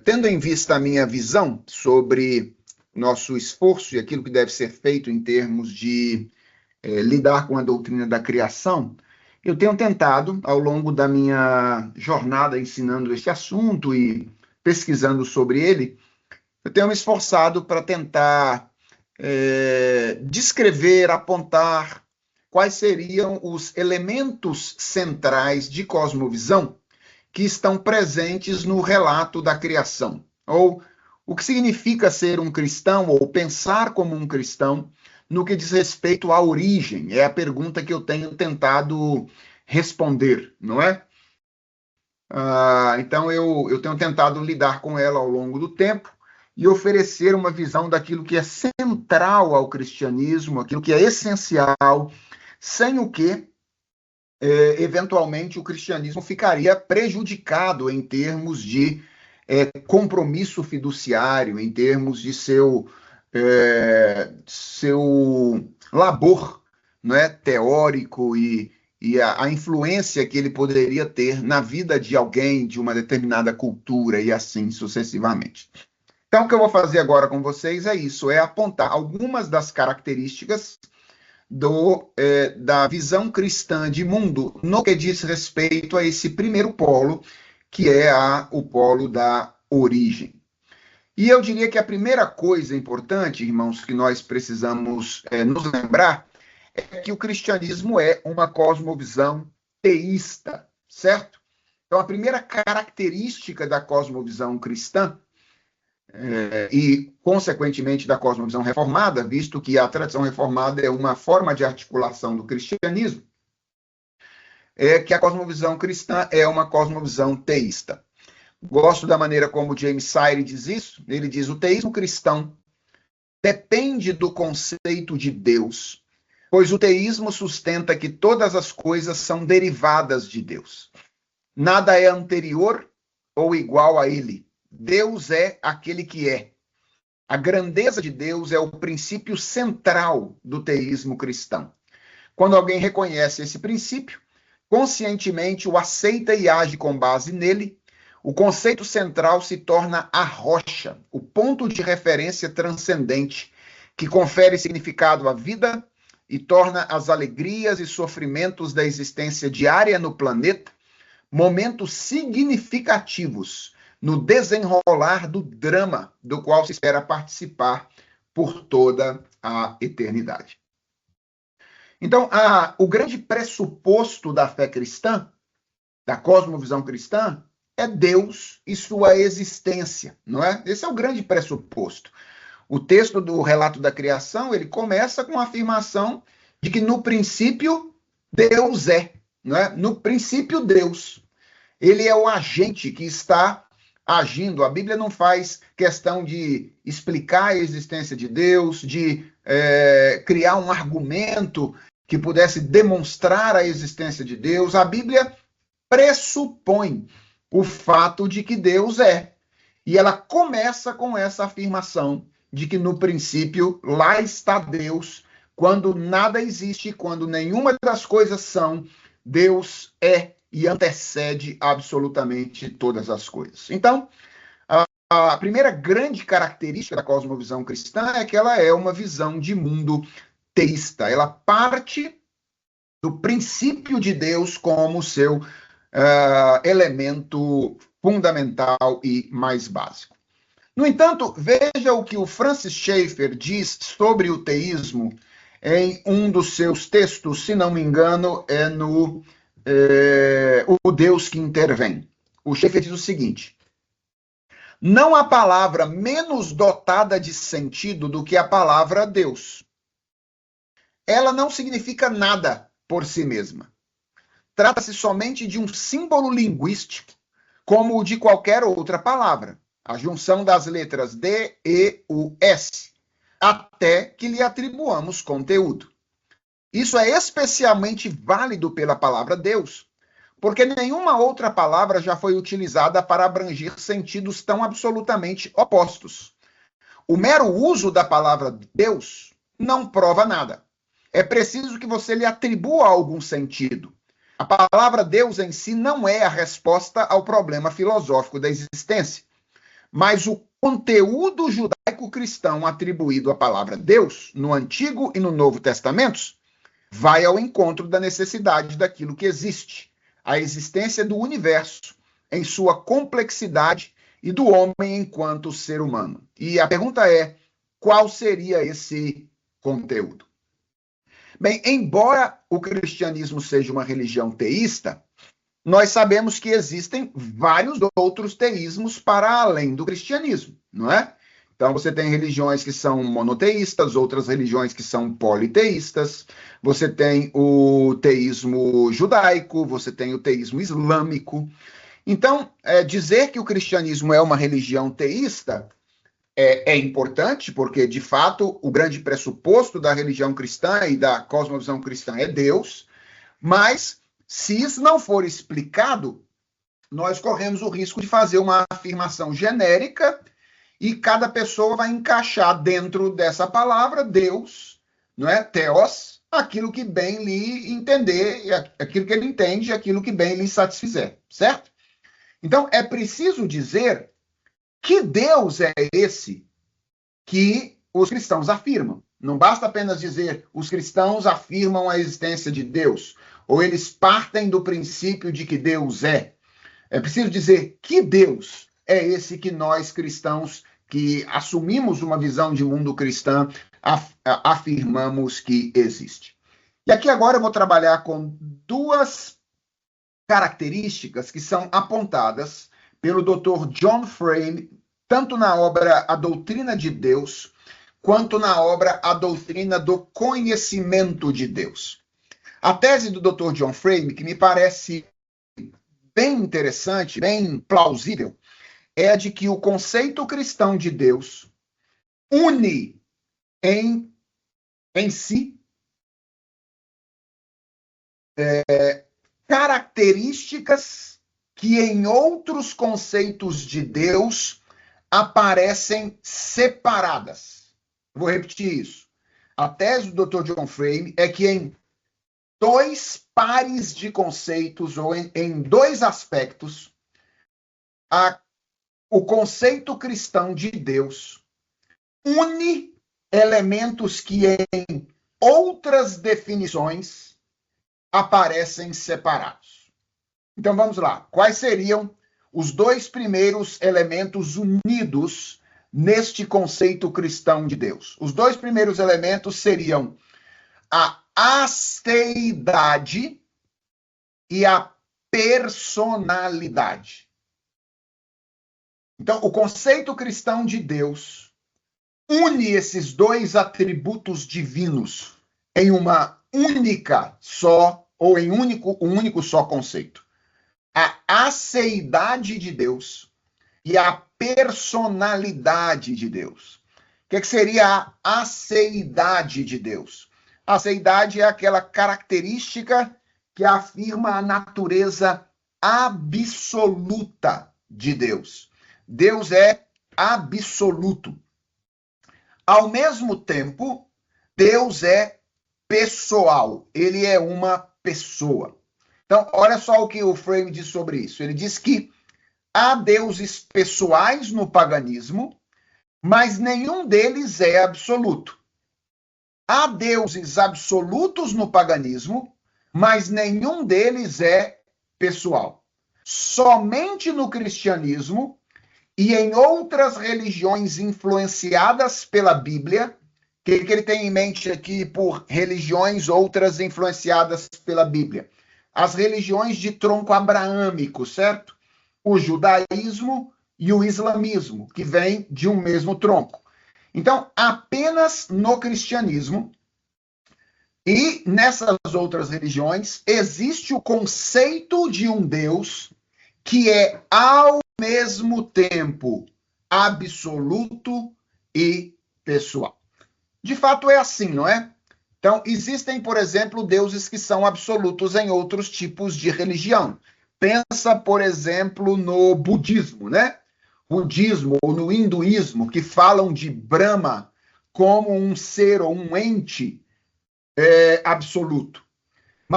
tendo em vista a minha visão sobre nosso esforço e aquilo que deve ser feito em termos de lidar com a doutrina da criação, eu tenho tentado, ao longo da minha jornada ensinando esse assunto e pesquisando sobre ele, eu tenho me esforçado para tentar descrever, apontar quais seriam os elementos centrais de cosmovisão que estão presentes no relato da criação, ou o que significa ser um cristão, ou pensar como um cristão, no que diz respeito à origem. É a pergunta que eu tenho tentado responder, não é? Então, eu tenho tentado lidar com ela ao longo do tempo e oferecer uma visão daquilo que é central ao cristianismo, aquilo que é essencial, sem o que eventualmente o cristianismo ficaria prejudicado em termos de compromisso fiduciário, em termos de seu labor, não é, teórico e a influência que ele poderia ter na vida de alguém de uma determinada cultura e assim sucessivamente. Então, o que eu vou fazer agora com vocês é isso, é apontar algumas das características da visão cristã de mundo no que diz respeito a esse primeiro polo, que é o polo da origem. E eu diria que a primeira coisa importante, irmãos, que nós precisamos nos lembrar é que o cristianismo é uma cosmovisão teísta, certo? Então, a primeira característica da cosmovisão cristã e, consequentemente, da cosmovisão reformada, visto que a tradição reformada é uma forma de articulação do cristianismo, é que a cosmovisão cristã é uma cosmovisão teísta. Gosto da maneira como James Sire diz isso. Ele diz: o teísmo cristão depende do conceito de Deus, pois o teísmo sustenta que todas as coisas são derivadas de Deus. Nada é anterior ou igual a ele. Deus é aquele que é. A grandeza de Deus é o princípio central do teísmo cristão. Quando alguém reconhece esse princípio, conscientemente o aceita e age com base nele, o conceito central se torna a rocha, o ponto de referência transcendente, que confere significado à vida e torna as alegrias e sofrimentos da existência diária no planeta momentos significativos no desenrolar do drama do qual se espera participar por toda a eternidade. Então, o grande pressuposto da fé cristã, da cosmovisão cristã, é Deus e sua existência, não é? Esse é o grande pressuposto. O texto do relato da criação, ele começa com a afirmação de que no princípio Deus é, não é? No princípio Deus. Ele é o agente que está agindo. A Bíblia não faz questão de explicar a existência de Deus, de criar um argumento que pudesse demonstrar a existência de Deus. A Bíblia pressupõe o fato de que Deus é. E ela começa com essa afirmação de que no princípio lá está Deus, quando nada existe, quando nenhuma das coisas são, Deus é e antecede absolutamente todas as coisas. Então, a primeira grande característica da cosmovisão cristã é que ela é uma visão de mundo teísta. Ela parte do princípio de Deus como seu elemento fundamental e mais básico. No entanto, veja o que o Francis Schaeffer diz sobre o teísmo em um dos seus textos, se não me engano, é no O Deus que Intervém. O Schaeffer diz o seguinte: não há palavra menos dotada de sentido do que a palavra Deus. Ela não significa nada por si mesma. Trata-se somente de um símbolo linguístico, como o de qualquer outra palavra, a junção das letras D, E, U, S, até que lhe atribuamos conteúdo. Isso é especialmente válido pela palavra Deus, porque nenhuma outra palavra já foi utilizada para abranger sentidos tão absolutamente opostos. O mero uso da palavra Deus não prova nada. É preciso que você lhe atribua algum sentido. A palavra Deus em si não é a resposta ao problema filosófico da existência. mas o conteúdo judaico-cristão atribuído à palavra Deus, no Antigo e no Novo Testamentos, vai ao encontro da necessidade daquilo que existe, a existência do universo em sua complexidade e do homem enquanto ser humano. E a pergunta é, qual seria esse conteúdo? Bem, embora o cristianismo seja uma religião teísta, nós sabemos que existem vários outros teísmos para além do cristianismo, não é? Então, você tem religiões que são monoteístas, outras religiões que são politeístas, você tem o teísmo judaico, você tem o teísmo islâmico. Então, dizer que o cristianismo é uma religião teísta é importante, porque, de fato, o grande pressuposto da religião cristã e da cosmovisão cristã é Deus, mas, se isso não for explicado, nós corremos o risco de fazer uma afirmação genérica e cada pessoa vai encaixar dentro dessa palavra, Deus, não é? Theos, aquilo que bem lhe entender, aquilo que ele entende, aquilo que bem lhe satisfizer, certo? Então, é preciso dizer que Deus é esse que os cristãos afirmam. Não basta apenas dizer os cristãos afirmam a existência de Deus, ou eles partem do princípio de que Deus é. É preciso dizer que Deus é esse que nós cristãos, que assumimos uma visão de mundo cristã, afirmamos que existe. E aqui agora eu vou trabalhar com duas características que são apontadas pelo Dr. John Frame, tanto na obra A Doutrina de Deus, quanto na obra A Doutrina do Conhecimento de Deus. A tese do Dr. John Frame, que me parece bem interessante, bem plausível, é a de que o conceito cristão de Deus une em si características que em outros conceitos de Deus aparecem separadas. Vou repetir isso. A tese do Dr. John Frame é que em dois pares de conceitos, ou em dois aspectos, o conceito cristão de Deus une elementos que em outras definições aparecem separados. Então vamos lá. Quais seriam os dois primeiros elementos unidos neste conceito cristão de Deus? Os dois primeiros elementos seriam a asteidade e a personalidade. Então, o conceito cristão de Deus une esses dois atributos divinos em uma única só, ou em um único só conceito. A aceidade de Deus e a personalidade de Deus. O que seria a aceidade de Deus? A aceidade é aquela característica que afirma a natureza absoluta de Deus. Deus é absoluto. Ao mesmo tempo, Deus é pessoal. Ele é uma pessoa. Então, olha só o que o Frame diz sobre isso. Ele diz que há deuses pessoais no paganismo, mas nenhum deles é absoluto. Há deuses absolutos no paganismo, mas nenhum deles é pessoal. Somente no cristianismo e em outras religiões influenciadas pela Bíblia, o que ele tem em mente aqui por religiões outras influenciadas pela Bíblia? As religiões de tronco abraâmico, certo? O judaísmo e o islamismo, que vêm de um mesmo tronco. Então, apenas no cristianismo e nessas outras religiões existe o conceito de um Deus que é ao mesmo tempo absoluto e pessoal. De fato é assim, não é? Então, existem, por exemplo, deuses que são absolutos em outros tipos de religião. Pensa, por exemplo, no budismo, né? Budismo ou no hinduísmo, que falam de Brahma como um ser ou um ente absoluto.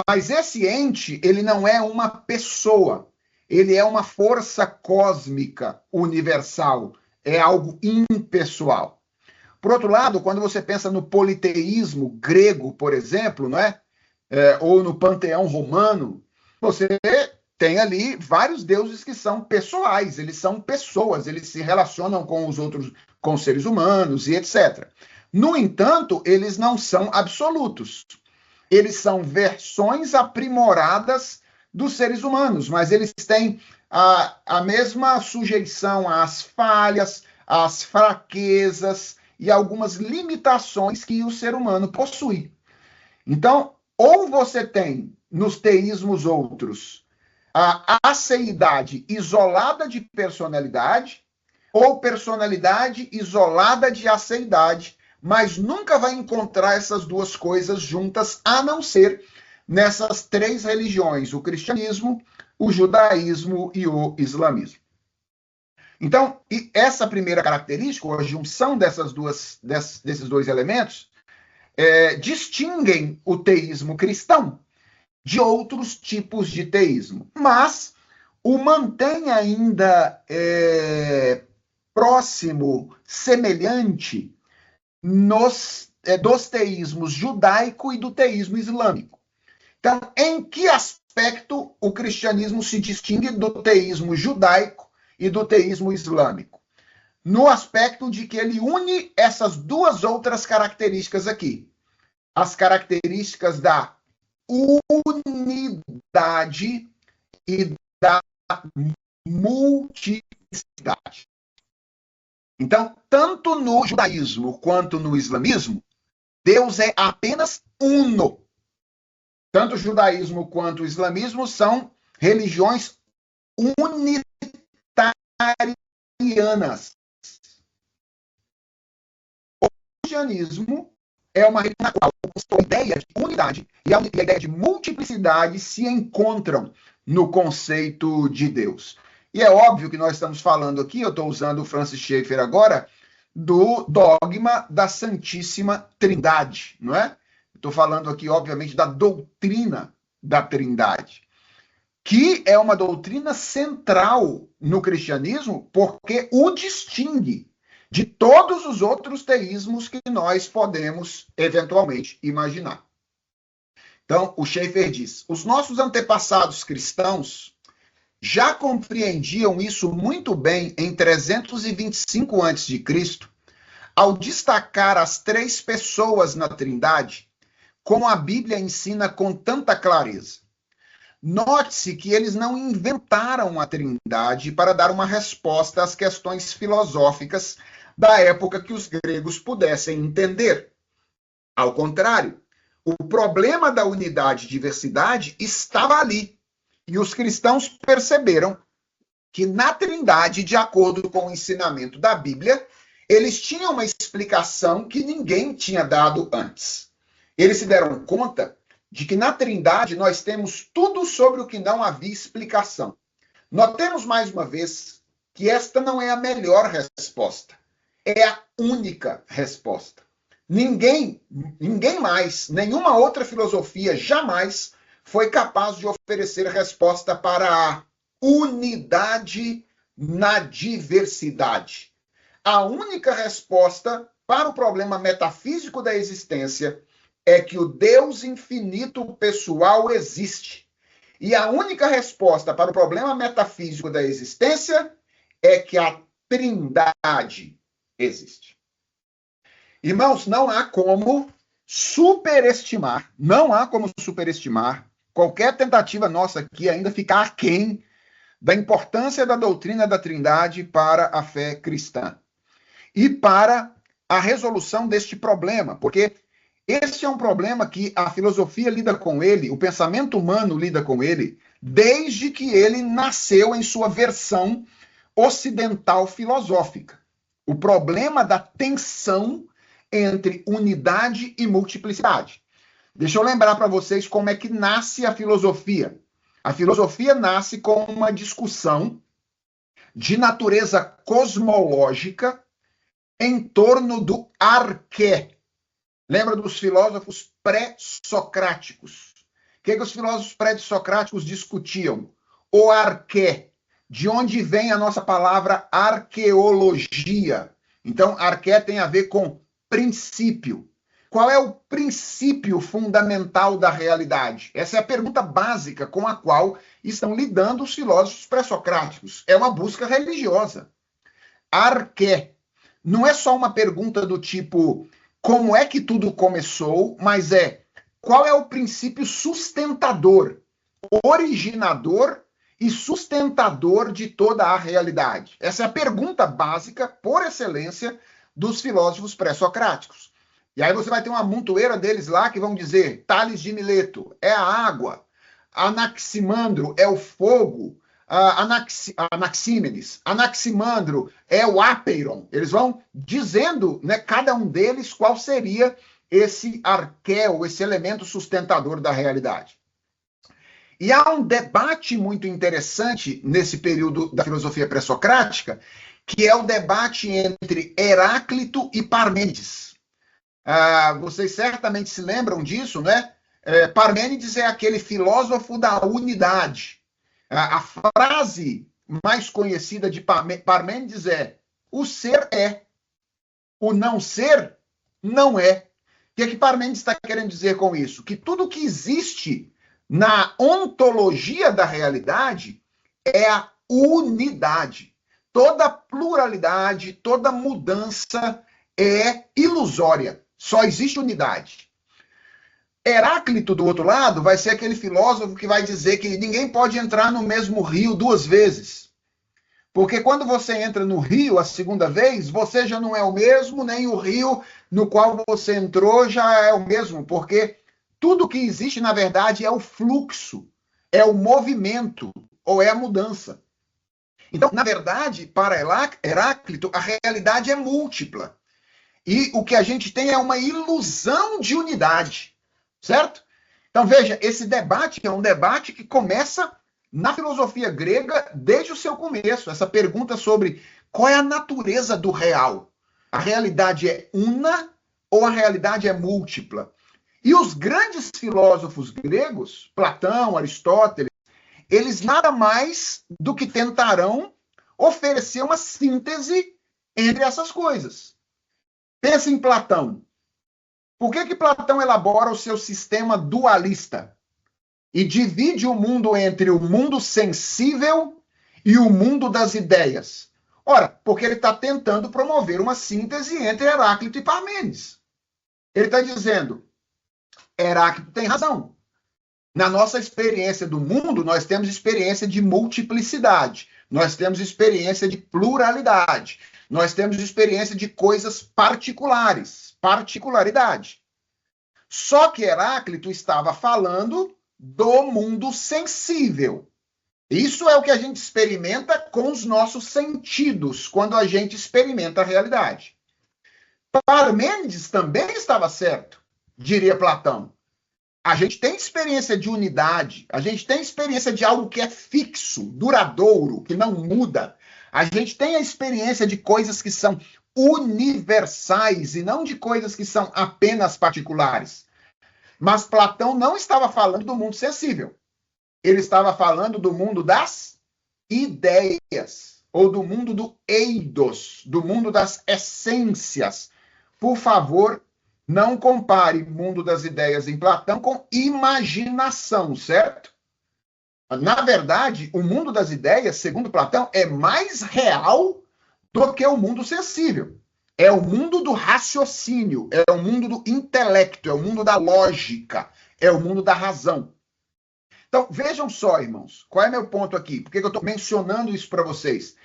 Mas esse ente, ele não é uma pessoa, ele é uma força cósmica universal, é algo impessoal. Por outro lado, quando você pensa no politeísmo grego, por exemplo, não é? Ou no panteão romano, você tem ali vários deuses que são pessoais, eles são pessoas, eles se relacionam com os outros, com os seres humanos e etc. No entanto, eles não são absolutos. Eles são versões aprimoradas dos seres humanos, mas eles têm a mesma sujeição às falhas, às fraquezas e algumas limitações que o ser humano possui. Então, ou você tem nos teísmos outros a aceidade isolada de personalidade, ou personalidade isolada de aceidade, mas nunca vai encontrar essas duas coisas juntas, a não ser nessas três religiões: o cristianismo, o judaísmo e o islamismo. Então, essa primeira característica, a junção desses dois elementos, distinguem o teísmo cristão de outros tipos de teísmo, mas o mantém ainda próximo, semelhante dos teísmos judaico e do teísmo islâmico. Então, em que aspecto o cristianismo se distingue do teísmo judaico e do teísmo islâmico? No aspecto de que ele une essas duas outras características aqui. As características da unidade e da multiplicidade. Então, tanto no judaísmo quanto no islamismo, Deus é apenas uno. Tanto o judaísmo quanto o islamismo são religiões unitarianas. O cristianismo é uma religião na qual a ideia de unidade e a ideia de multiplicidade se encontram no conceito de Deus. E é óbvio que nós estamos falando aqui, eu estou usando o Francis Schaeffer agora, do dogma da Santíssima Trindade, não é? Estou falando aqui, obviamente, da doutrina da Trindade, que é uma doutrina central no cristianismo, porque o distingue de todos os outros teísmos que nós podemos eventualmente imaginar. Então, o Schaeffer diz: os nossos antepassados cristãos já compreendiam isso muito bem em 325 a.C., ao destacar as três pessoas na Trindade, como a Bíblia ensina com tanta clareza. Note-se que eles não inventaram a Trindade para dar uma resposta às questões filosóficas da época que os gregos pudessem entender. Ao contrário, o problema da unidade e diversidade estava ali. E os cristãos perceberam que na Trindade, de acordo com o ensinamento da Bíblia, eles tinham uma explicação que ninguém tinha dado antes. Eles se deram conta de que na Trindade nós temos tudo sobre o que não havia explicação. Notemos mais uma vez que esta não é a melhor resposta, é a única resposta. Ninguém mais, nenhuma outra filosofia jamais foi capaz de oferecer resposta para a unidade na diversidade. A única resposta para o problema metafísico da existência é que o Deus infinito pessoal existe. E a única resposta para o problema metafísico da existência é que a Trindade existe. Irmãos, não há como superestimar qualquer tentativa nossa aqui ainda ficar aquém da importância da doutrina da Trindade para a fé cristã e para a resolução deste problema, porque esse é um problema que a filosofia lida com ele, o pensamento humano lida com ele, desde que ele nasceu em sua versão ocidental filosófica. O problema da tensão entre unidade e multiplicidade. Deixa eu lembrar para vocês como é que nasce a filosofia. A filosofia nasce com uma discussão de natureza cosmológica em torno do arqué. Lembra dos filósofos pré-socráticos? O que os filósofos pré-socráticos discutiam? O arqué. de onde vem a nossa palavra arqueologia. Então, arqué tem a ver com princípio. Qual é o princípio fundamental da realidade? Essa é a pergunta básica com a qual estão lidando os filósofos pré-socráticos. É uma busca religiosa. Arqué não é só uma pergunta do tipo como é que tudo começou, mas é qual é o princípio sustentador, originador e sustentador de toda a realidade. Essa é a pergunta básica, por excelência, dos filósofos pré-socráticos. E aí você vai ter uma montoeira deles lá que vão dizer Tales de Mileto é a água, Anaximandro é o fogo, Anaxímenes, Anaximandro é o Apeiron. Eles vão dizendo, né, cada um deles, qual seria esse arquéu, esse elemento sustentador da realidade. E há um debate muito interessante nesse período da filosofia pré-socrática, que é o debate entre Heráclito e Parmênides. Vocês certamente se lembram disso, né? Parmênides é aquele filósofo da unidade. A frase mais conhecida de Parmênides é: o ser é, o não ser não é. O que Parmênides está querendo dizer com isso? Que tudo que existe na ontologia da realidade é a unidade. Toda pluralidade, toda mudança é ilusória. Só existe unidade. Heráclito, do outro lado, vai ser aquele filósofo que vai dizer que ninguém pode entrar no mesmo rio duas vezes. Porque quando você entra no rio a segunda vez, você já não é o mesmo, nem o rio no qual você entrou já é o mesmo, porque tudo que existe, na verdade, é o fluxo, é o movimento, ou é a mudança. Então, na verdade, para Heráclito, a realidade é múltipla. E o que a gente tem é uma ilusão de unidade, certo? Então, veja, esse debate é um debate que começa na filosofia grega desde o seu começo. Essa pergunta sobre qual é a natureza do real. A realidade é una ou a realidade é múltipla? E os grandes filósofos gregos, Platão, Aristóteles, eles nada mais do que tentarão oferecer uma síntese entre essas coisas. Pensa em Platão. Por que Platão elabora o seu sistema dualista e divide o mundo entre o mundo sensível e o mundo das ideias? Ora, porque ele está tentando promover uma síntese entre Heráclito e Parmênides. Ele está dizendo, Heráclito tem razão. Na nossa experiência do mundo, nós temos experiência de multiplicidade, nós temos experiência de pluralidade, nós temos experiência de coisas particulares, particularidade. Só que Heráclito estava falando do mundo sensível. Isso é o que a gente experimenta com os nossos sentidos, quando a gente experimenta a realidade. Parmênides também estava certo, diria Platão. A gente tem experiência de unidade, a gente tem experiência de algo que é fixo, duradouro, que não muda. A gente tem a experiência de coisas que são universais e não de coisas que são apenas particulares. Mas Platão não estava falando do mundo sensível. Ele estava falando do mundo das ideias, ou do mundo do eidos, do mundo das essências. Por favor, não compare mundo das ideias em Platão com imaginação, certo? Na verdade, o mundo das ideias, segundo Platão, é mais real do que o mundo sensível. É o mundo do raciocínio, é o mundo do intelecto, é o mundo da lógica, é o mundo da razão. Então, vejam só, irmãos, qual é meu ponto aqui? Por que eu estou mencionando isso para vocês?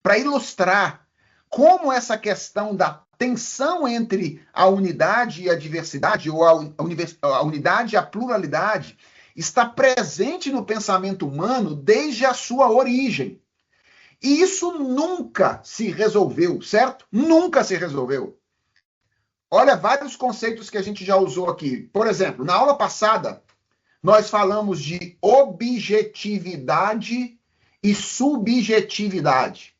Para ilustrar como essa questão da tensão entre a unidade e a diversidade, ou a unidade e a pluralidade, está presente no pensamento humano desde a sua origem. E isso nunca se resolveu, certo? Nunca se resolveu. Olha, vários conceitos que a gente já usou aqui. Por exemplo, na aula passada, nós falamos de objetividade e subjetividade.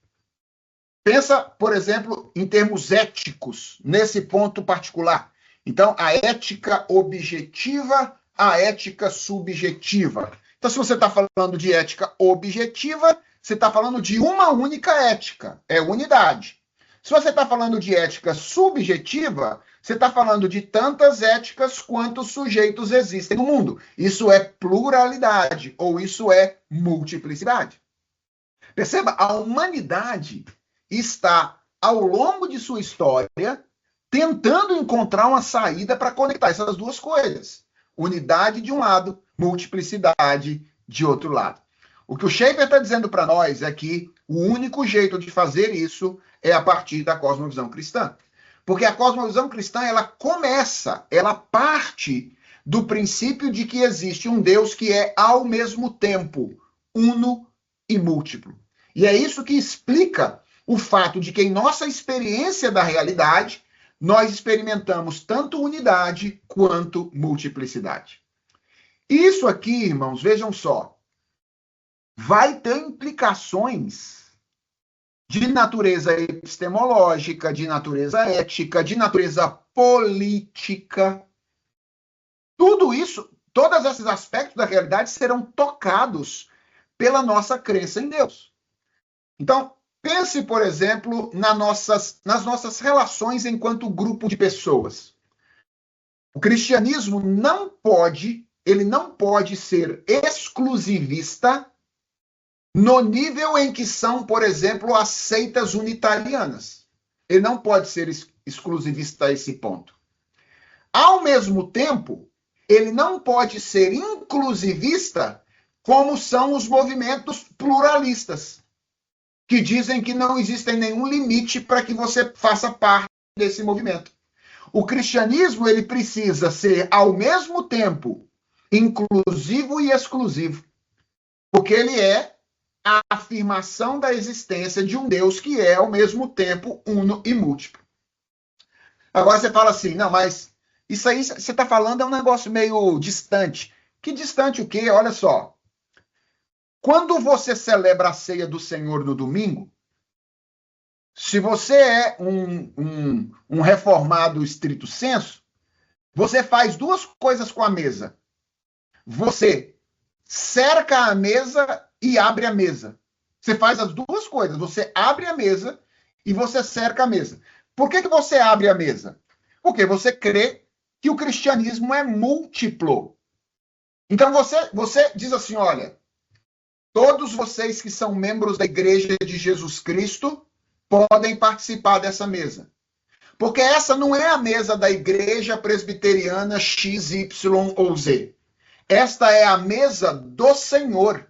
Pensa, por exemplo, em termos éticos, nesse ponto particular. Então, a ética objetiva, a ética subjetiva. Então, se você está falando de ética objetiva, você está falando de uma única ética, é unidade. Se você está falando de ética subjetiva, você está falando de tantas éticas quantos sujeitos existem no mundo. Isso é pluralidade, ou isso é multiplicidade. Perceba, a humanidade está, ao longo de sua história, tentando encontrar uma saída para conectar essas duas coisas. Unidade de um lado, multiplicidade de outro lado. O que o Schaeffer está dizendo para nós é que o único jeito de fazer isso é a partir da cosmovisão cristã. Porque a cosmovisão cristã, ela parte do princípio de que existe um Deus que é, ao mesmo tempo, uno e múltiplo. E é isso que explica o fato de que, em nossa experiência da realidade, nós experimentamos tanto unidade quanto multiplicidade. Isso aqui, irmãos, vejam só, vai ter implicações de natureza epistemológica, de natureza ética, de natureza política. Tudo isso, todos esses aspectos da realidade serão tocados pela nossa crença em Deus. Então, pense, por exemplo, nas nossas relações enquanto grupo de pessoas. O cristianismo não pode ser exclusivista no nível em que são, por exemplo, as seitas unitarianas. Ele não pode ser exclusivista a esse ponto. Ao mesmo tempo, ele não pode ser inclusivista como são os movimentos pluralistas, que dizem que não existe nenhum limite para que você faça parte desse movimento. O cristianismo, ele precisa ser, ao mesmo tempo, inclusivo e exclusivo, porque ele é a afirmação da existência de um Deus que é, ao mesmo tempo, uno e múltiplo. Agora você fala assim, não, mas isso aí você está falando é um negócio meio distante. Que distante o quê? Olha só. Quando você celebra a ceia do Senhor no domingo, se você é um reformado estrito sensu, você faz duas coisas com a mesa. Você cerca a mesa e abre a mesa. Você faz as duas coisas. Você abre a mesa e você cerca a mesa. Por que você abre a mesa? Porque você crê que o cristianismo é múltiplo. Então você diz assim, olha, todos vocês que são membros da Igreja de Jesus Cristo podem participar dessa mesa. Porque essa não é a mesa da Igreja Presbiteriana X, Y ou Z. Esta é a mesa do Senhor.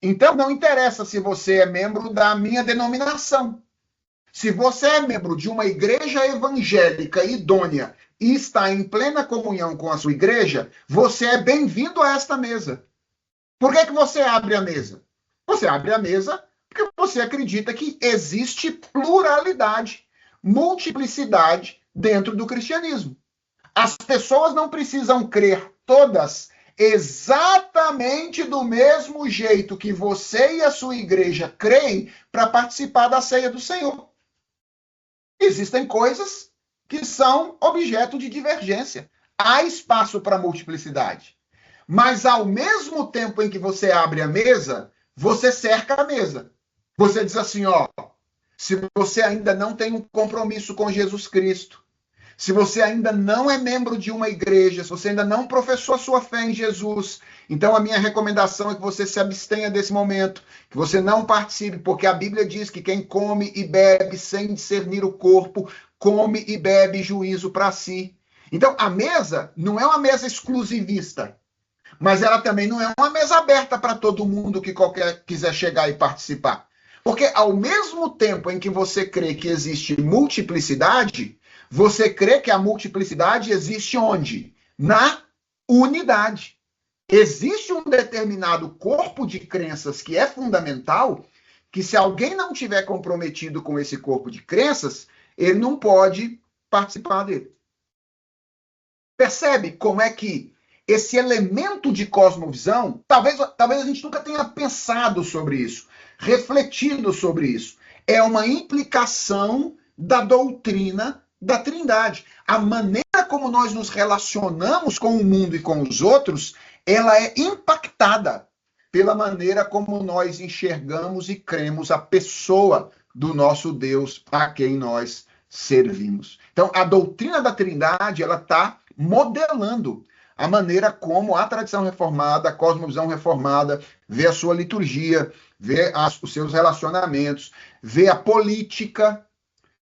Então, não interessa se você é membro da minha denominação. Se você é membro de uma igreja evangélica idônea e está em plena comunhão com a sua igreja, você é bem-vindo a esta mesa. Por que você abre a mesa? Você abre a mesa porque você acredita que existe pluralidade, multiplicidade dentro do cristianismo. As pessoas não precisam crer todas exatamente do mesmo jeito que você e a sua igreja creem para participar da ceia do Senhor. Existem coisas que são objeto de divergência. Há espaço para multiplicidade. Mas ao mesmo tempo em que você abre a mesa, você cerca a mesa. Você diz assim, ó, se você ainda não tem um compromisso com Jesus Cristo, se você ainda não é membro de uma igreja, se você ainda não professou a sua fé em Jesus, então a minha recomendação é que você se abstenha desse momento, que você não participe, porque a Bíblia diz que quem come e bebe sem discernir o corpo, come e bebe juízo para si. Então a mesa não é uma mesa exclusivista, mas ela também não é uma mesa aberta para todo mundo que quiser chegar e participar. Porque ao mesmo tempo em que você crê que existe multiplicidade, você crê que a multiplicidade existe onde? Na unidade. Existe um determinado corpo de crenças que é fundamental, que se alguém não tiver comprometido com esse corpo de crenças, ele não pode participar dele. Percebe como é que esse elemento de cosmovisão, talvez a gente nunca tenha pensado sobre isso, refletido sobre isso. É uma implicação da doutrina da Trindade. A maneira como nós nos relacionamos com o mundo e com os outros, ela é impactada pela maneira como nós enxergamos e cremos a pessoa do nosso Deus a quem nós servimos. Então, a doutrina da Trindade, ela está modelando a maneira como a tradição reformada, a cosmovisão reformada, vê a sua liturgia, vê os seus relacionamentos, vê a política.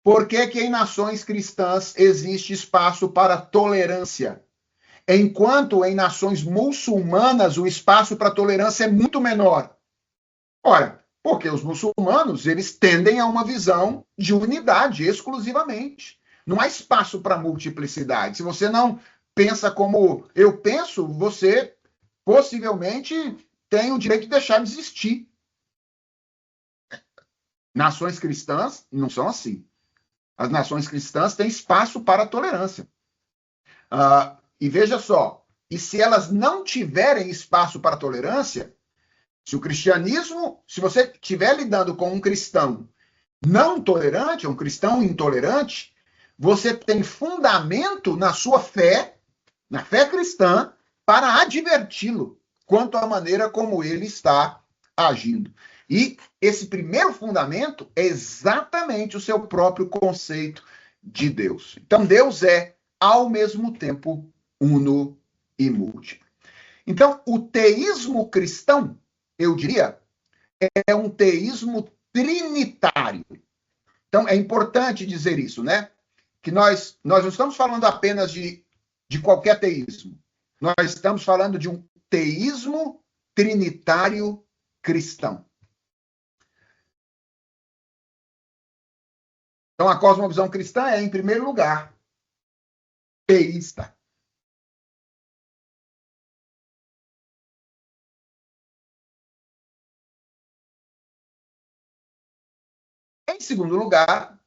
Por que que em nações cristãs existe espaço para tolerância? Enquanto em nações muçulmanas o espaço para tolerância é muito menor. Ora, porque os muçulmanos, eles tendem a uma visão de unidade exclusivamente. Não há espaço para multiplicidade. Se você não pensa como eu penso, você possivelmente tem o direito de deixar de existir. Nações cristãs não são assim. As nações cristãs têm espaço para a tolerância. E veja só, e se elas não tiverem espaço para a tolerância, se o cristianismo, se você estiver lidando com um cristão não tolerante, um cristão intolerante, você tem fundamento na sua fé, na fé cristã, para adverti-lo quanto à maneira como ele está agindo. E esse primeiro fundamento é exatamente o seu próprio conceito de Deus. Então, Deus é, ao mesmo tempo, uno e múltiplo. Então, o teísmo cristão, eu diria, é um teísmo trinitário. Então, é importante dizer isso, né? Que nós não estamos falando apenas de qualquer teísmo. Nós estamos falando de um teísmo trinitário cristão. Então, a cosmovisão cristã é, em primeiro lugar, teísta. Em segundo lugar,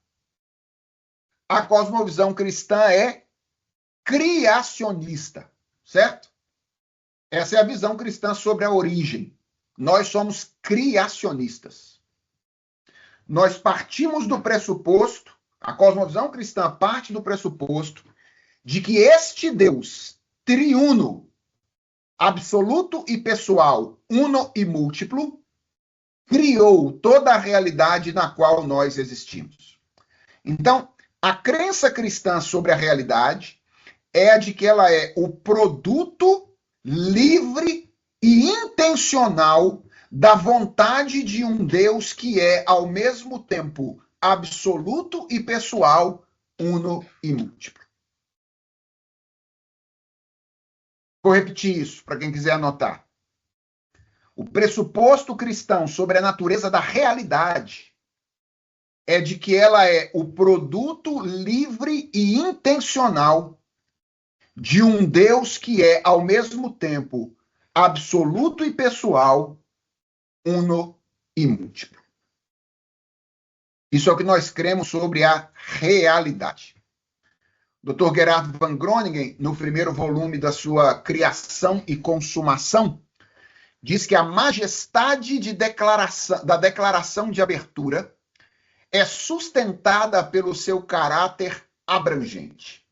a cosmovisão cristã é criacionista, certo? Essa é a visão cristã sobre a origem. Nós somos criacionistas. Nós partimos do pressuposto, a cosmovisão cristã parte do pressuposto de que este Deus triuno, absoluto e pessoal, uno e múltiplo, criou toda a realidade na qual nós existimos. Então, a crença cristã sobre a realidade é a de que ela é o produto livre e intencional da vontade de um Deus que é, ao mesmo tempo, absoluto e pessoal, uno e múltiplo. Vou repetir isso para quem quiser anotar. O pressuposto cristão sobre a natureza da realidade é de que ela é o produto livre e intencional de um Deus que é, ao mesmo tempo, absoluto e pessoal, uno e múltiplo. Isso é o que nós cremos sobre a realidade. Dr. Gerhard van Groningen, no primeiro volume da sua Criação e Consumação, diz que a majestade da declaração de abertura é sustentada pelo seu caráter abrangente.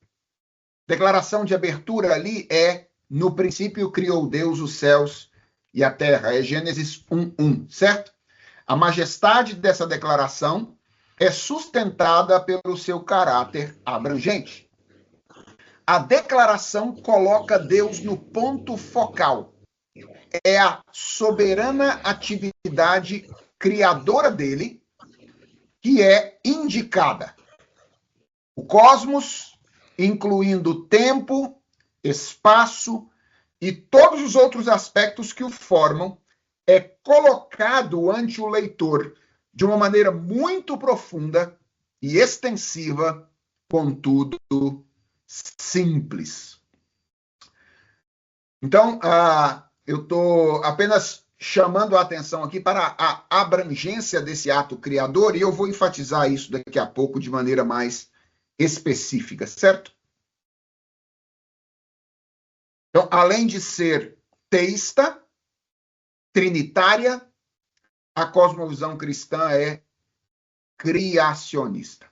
Declaração de abertura ali é: no princípio criou Deus os céus e a terra. É Gênesis 1:1, certo? A majestade dessa declaração é sustentada pelo seu caráter abrangente. A declaração coloca Deus no ponto focal. É a soberana atividade criadora dele que é indicada. O cosmos, incluindo tempo, espaço e todos os outros aspectos que o formam, é colocado ante o leitor de uma maneira muito profunda e extensiva, contudo simples. Então, eu estou apenas chamando a atenção aqui para a abrangência desse ato criador, e eu vou enfatizar isso daqui a pouco de maneira mais específica, certo? Então, além de ser teísta, trinitária, a cosmovisão cristã é criacionista.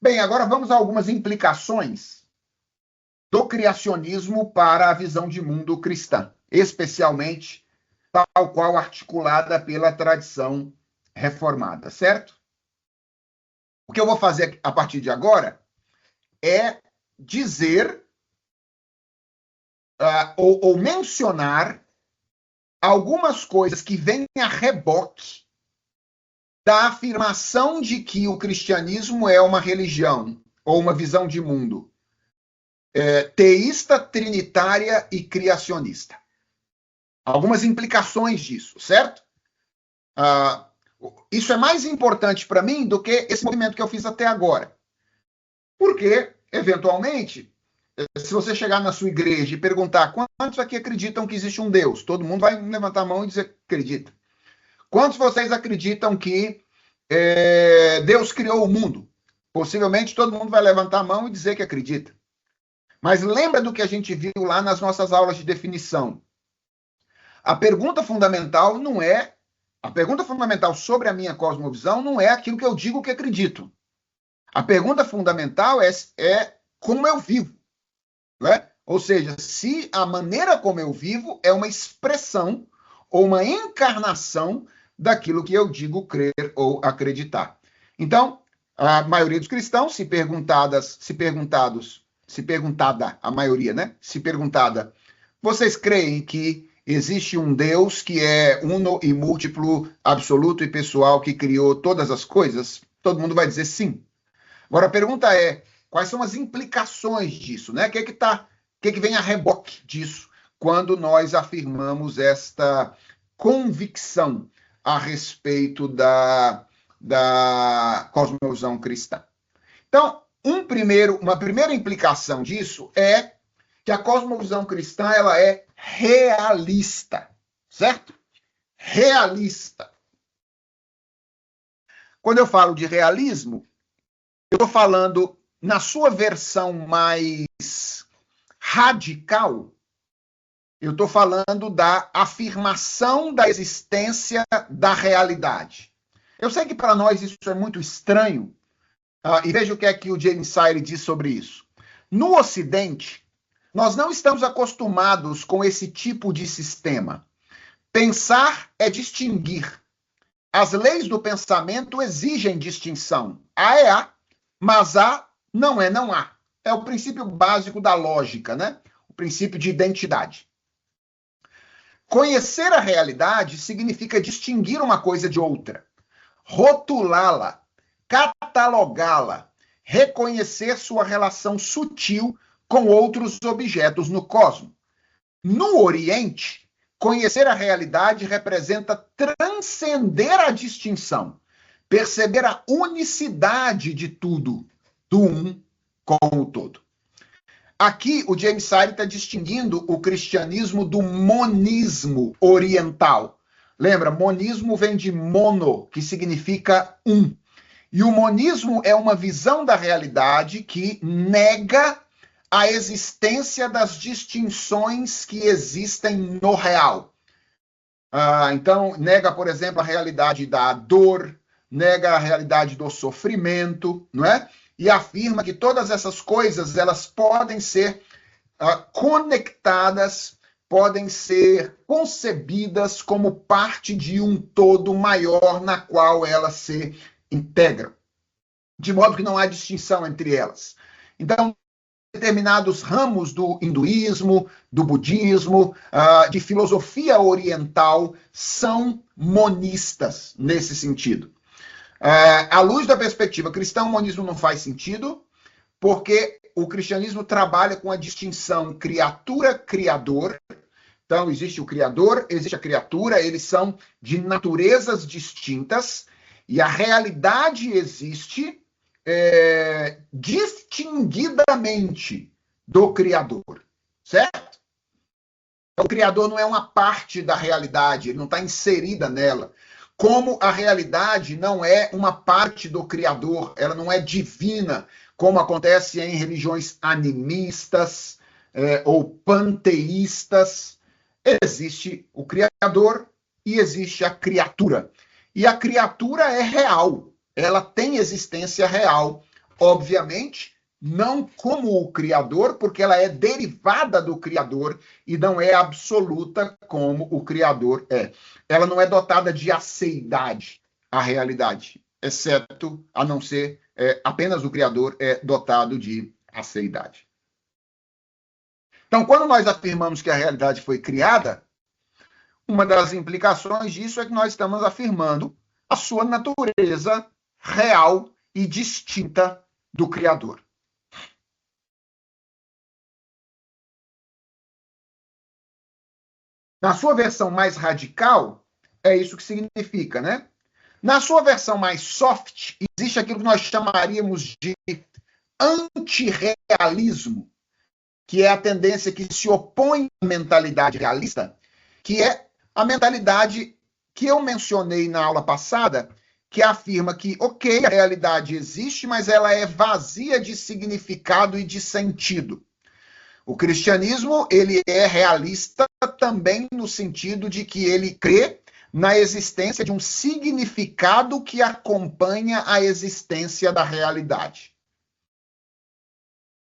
Bem, agora vamos a algumas implicações do criacionismo para a visão de mundo cristã, especialmente tal qual articulada pela tradição reformada, certo? O que eu vou fazer a partir de agora é dizer ou mencionar algumas coisas que vêm a reboque da afirmação de que o cristianismo é uma religião ou uma visão de mundo teísta, trinitária e criacionista. Algumas implicações disso, certo? Isso é mais importante para mim do que esse movimento que eu fiz até agora. Porque, eventualmente, se você chegar na sua igreja e perguntar quantos aqui acreditam que existe um Deus, todo mundo vai levantar a mão e dizer que acredita. Quantos de vocês acreditam que Deus criou o mundo? Possivelmente todo mundo vai levantar a mão e dizer que acredita. Mas lembra do que a gente viu lá nas nossas aulas de definição. A pergunta fundamental não é... A pergunta fundamental sobre a minha cosmovisão não é aquilo que eu digo que acredito. A pergunta fundamental é como eu vivo. Né? Ou seja, se a maneira como eu vivo é uma expressão ou uma encarnação daquilo que eu digo crer ou acreditar. Então, a maioria dos cristãos, se perguntada a maioria, né? Se perguntada, vocês creem que existe um Deus que é uno e múltiplo, absoluto e pessoal, que criou todas as coisas? Todo mundo vai dizer sim. Agora a pergunta é, quais são as implicações disso, né? O que vem a reboque disso quando nós afirmamos esta convicção a respeito da cosmovisão cristã? Então, uma primeira implicação disso é que a cosmovisão cristã ela é realista, certo? Realista. Quando eu falo de realismo, eu estou falando na sua versão mais radical, eu estou falando da afirmação da existência da realidade. Eu sei que para nós isso é muito estranho, e veja o que é que o James Sire diz sobre isso. No Ocidente, nós não estamos acostumados com esse tipo de sistema. Pensar é distinguir. As leis do pensamento exigem distinção. A é A, mas A não é não há. É o princípio básico da lógica, né? O princípio de identidade. Conhecer a realidade significa distinguir uma coisa de outra, rotulá-la, catalogá-la, reconhecer sua relação sutil com outros objetos no cosmos. No Oriente, conhecer a realidade representa transcender a distinção, perceber a unicidade de tudo, do um com o todo. Aqui, o James Sire está distinguindo o cristianismo do monismo oriental. Lembra, monismo vem de mono, que significa um. E o monismo é uma visão da realidade que nega a existência das distinções que existem no real. Então, nega, por exemplo, a realidade da dor, nega a realidade do sofrimento, não é? E afirma que todas essas coisas elas podem ser conectadas, podem ser concebidas como parte de um todo maior na qual elas se integram, de modo que não há distinção entre elas. Então, determinados ramos do hinduísmo, do budismo, de filosofia oriental, são monistas nesse sentido. À luz da perspectiva cristã, o monismo não faz sentido, porque o cristianismo trabalha com a distinção criatura-criador. Então, existe o criador, existe a criatura, eles são de naturezas distintas, e a realidade existe distinguidamente do Criador, certo? O Criador não é uma parte da realidade, ele não está inserida nela. Como a realidade não é uma parte do Criador, ela não é divina, como acontece em religiões animistas ou panteístas. Existe o Criador e existe a criatura. E a criatura é real. Ela tem existência real, Obviamente, não como o Criador, porque ela é derivada do Criador e não é absoluta como o Criador é. Ela não é dotada de aceidade à realidade, exceto, a não ser, apenas o Criador é dotado de aceidade. Então, quando nós afirmamos que a realidade foi criada, uma das implicações disso é que nós estamos afirmando a sua natureza real e distinta do Criador. Na sua versão mais radical, é isso que significa, né? Na sua versão mais soft, existe aquilo que nós chamaríamos de antirrealismo, que é a tendência que se opõe à mentalidade realista, que é a mentalidade que eu mencionei na aula passada, que afirma que, ok, a realidade existe, mas ela é vazia de significado e de sentido. O cristianismo, ele é realista também no sentido de que ele crê na existência de um significado que acompanha a existência da realidade.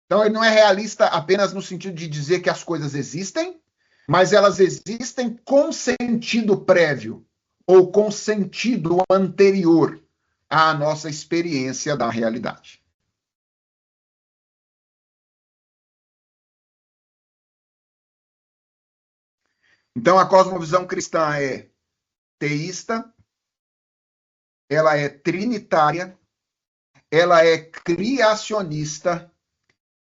Então, ele não é realista apenas no sentido de dizer que as coisas existem, mas elas existem com sentido prévio ou com sentido anterior à nossa experiência da realidade. Então, a cosmovisão cristã é teísta, ela é trinitária, ela é criacionista,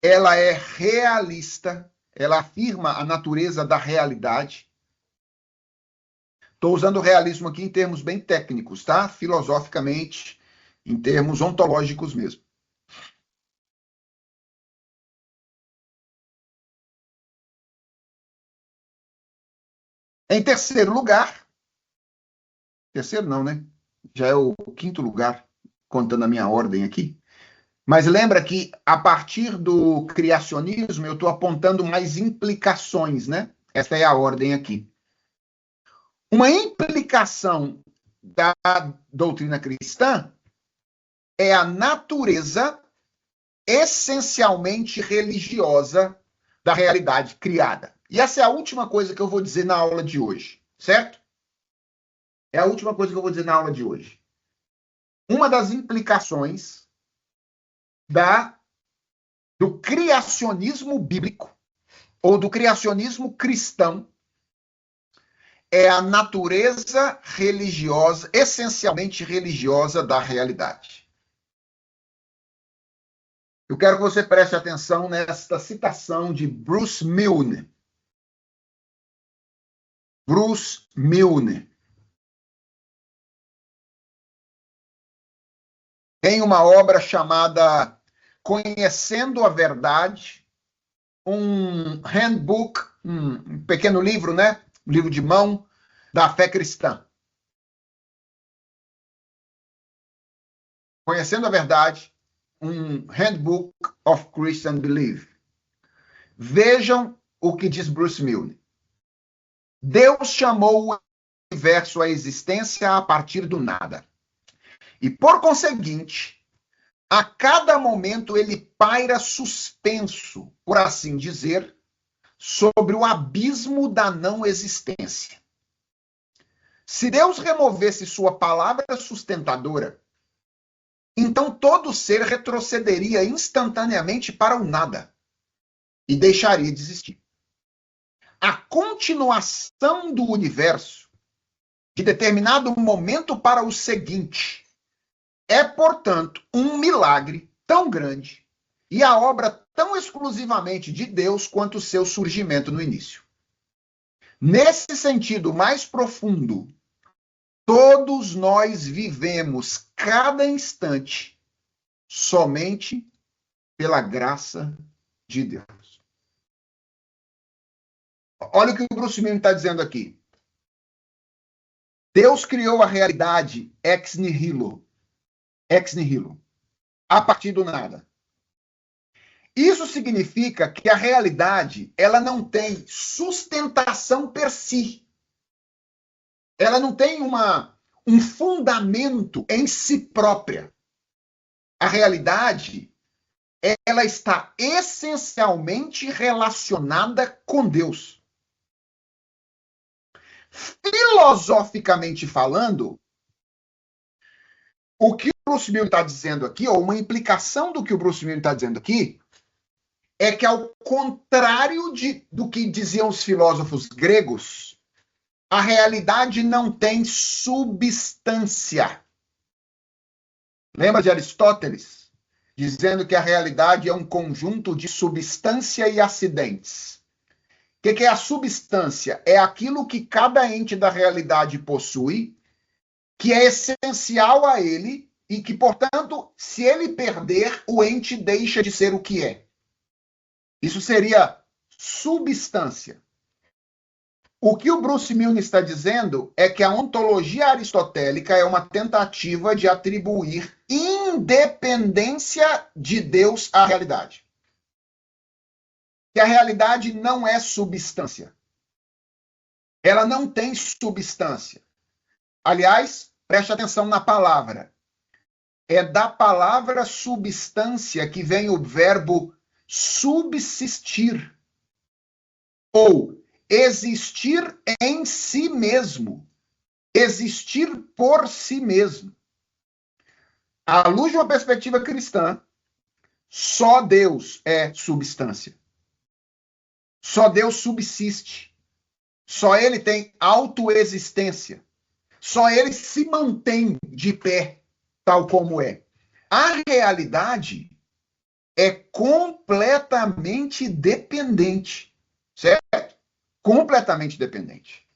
ela é realista, ela afirma a natureza da realidade. Estou usando o realismo aqui em termos bem técnicos, tá? Filosoficamente, em termos ontológicos mesmo. Em terceiro lugar, terceiro não, né? Já é o quinto lugar, contando a minha ordem aqui. Mas lembra que a partir do criacionismo eu estou apontando mais implicações, né? Essa é a ordem aqui. Uma implicação da doutrina cristã é a natureza essencialmente religiosa da realidade criada. E essa é a última coisa que eu vou dizer na aula de hoje, certo? É a última coisa que eu vou dizer na aula de hoje. Uma das implicações do criacionismo bíblico ou do criacionismo cristão é a natureza religiosa, essencialmente religiosa da realidade. Eu quero que você preste atenção nesta citação de Bruce Milne. Bruce Milne. Tem uma obra chamada Conhecendo a Verdade, um handbook, um pequeno livro, né? Um livro de mão da fé cristã. Conhecendo a Verdade, um handbook of Christian Belief. Vejam o que diz Bruce Milne. Deus chamou o universo à existência a partir do nada. E, por conseguinte, a cada momento ele paira suspenso, por assim dizer, sobre o abismo da não existência. Se Deus removesse sua palavra sustentadora, então todo ser retrocederia instantaneamente para o nada e deixaria de existir. A continuação do universo, de determinado momento para o seguinte, é, portanto, um milagre tão grande e a obra tão exclusivamente de Deus quanto o seu surgimento no início. Nesse sentido mais profundo, todos nós vivemos cada instante somente pela graça de Deus. Olha o que o Bruce Milne está dizendo aqui. Deus criou a realidade ex nihilo, a partir do nada. Isso significa que a realidade ela não tem sustentação per si. Ela não tem um fundamento em si própria. A realidade, ela está essencialmente relacionada com Deus. Filosoficamente falando, o que o Bruce Milne está dizendo aqui, ou uma implicação do que o Bruce Milne está dizendo aqui, é que, ao contrário do que diziam os filósofos gregos, a realidade não tem substância. Lembra de Aristóteles? Dizendo que a realidade é um conjunto de substância e acidentes. O que é a substância? É aquilo que cada ente da realidade possui, que é essencial a ele e que, portanto, se ele perder, o ente deixa de ser o que é. Isso seria substância. O que o Bruce Milne está dizendo é que a ontologia aristotélica é uma tentativa de atribuir independência de Deus à realidade. Que a realidade não é substância. Ela não tem substância. Aliás, preste atenção na palavra. É da palavra substância que vem o verbo subsistir, ou existir em si mesmo, existir por si mesmo. À luz de uma perspectiva cristã, só Deus é substância. Só Deus subsiste. Só Ele tem autoexistência. Só Ele se mantém de pé, tal como é. A realidade é completamente dependente, certo? Completamente dependente.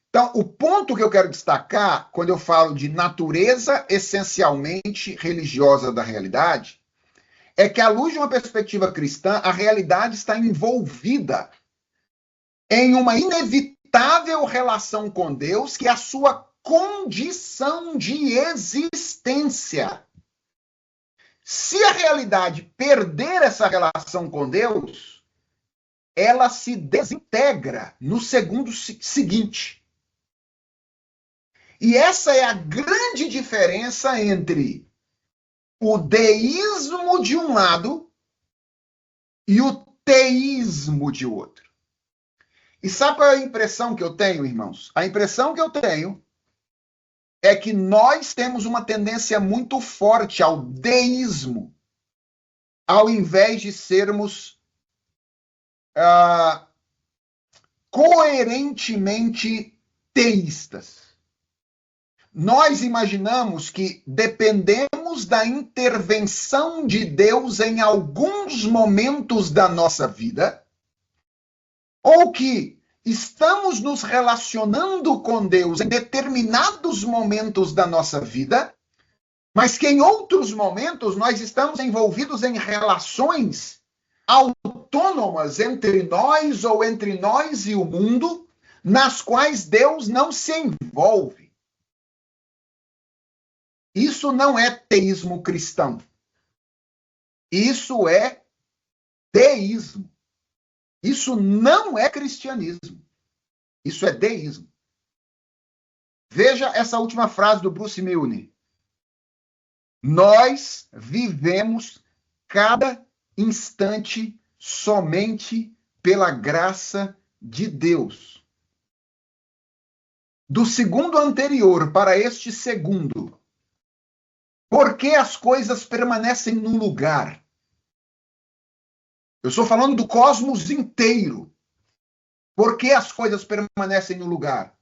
Então, o ponto que eu quero destacar, quando eu falo de natureza essencialmente religiosa da realidade, é que, à luz de uma perspectiva cristã, a realidade está envolvida em uma inevitável relação com Deus, que é a sua condição de existência. Se a realidade perder essa relação com Deus, ela se desintegra no segundo seguinte. E essa é a grande diferença entre o deísmo de um lado e o teísmo de outro. E sabe qual é a impressão que eu tenho, irmãos? A impressão que eu tenho é que nós temos uma tendência muito forte ao deísmo, ao invés de sermos coerentemente teístas. Nós imaginamos que dependemos da intervenção de Deus em alguns momentos da nossa vida, ou que estamos nos relacionando com Deus em determinados momentos da nossa vida, mas que em outros momentos nós estamos envolvidos em relações autônomas entre nós ou entre nós e o mundo, nas quais Deus não se envolve. Isso não é teísmo cristão. Isso é deísmo. Isso não é cristianismo. Isso é deísmo. Veja essa última frase do Bruce Milne. Nós vivemos cada instante somente pela graça de Deus. Do segundo anterior para este segundo, por que as coisas permanecem no lugar? Eu estou falando do cosmos inteiro. Por que as coisas permanecem no lugar?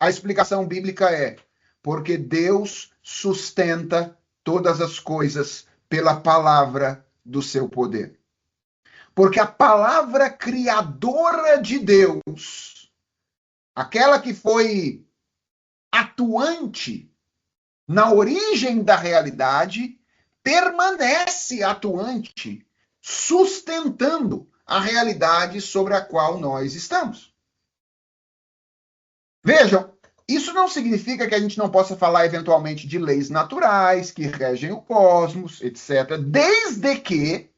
A explicação bíblica é porque Deus sustenta todas as coisas pela palavra do seu poder. Porque a palavra criadora de Deus, aquela que foi atuante na origem da realidade, permanece atuante, sustentando a realidade sobre a qual nós estamos. Vejam, isso não significa que a gente não possa falar eventualmente de leis naturais que regem o cosmos, etc., desde que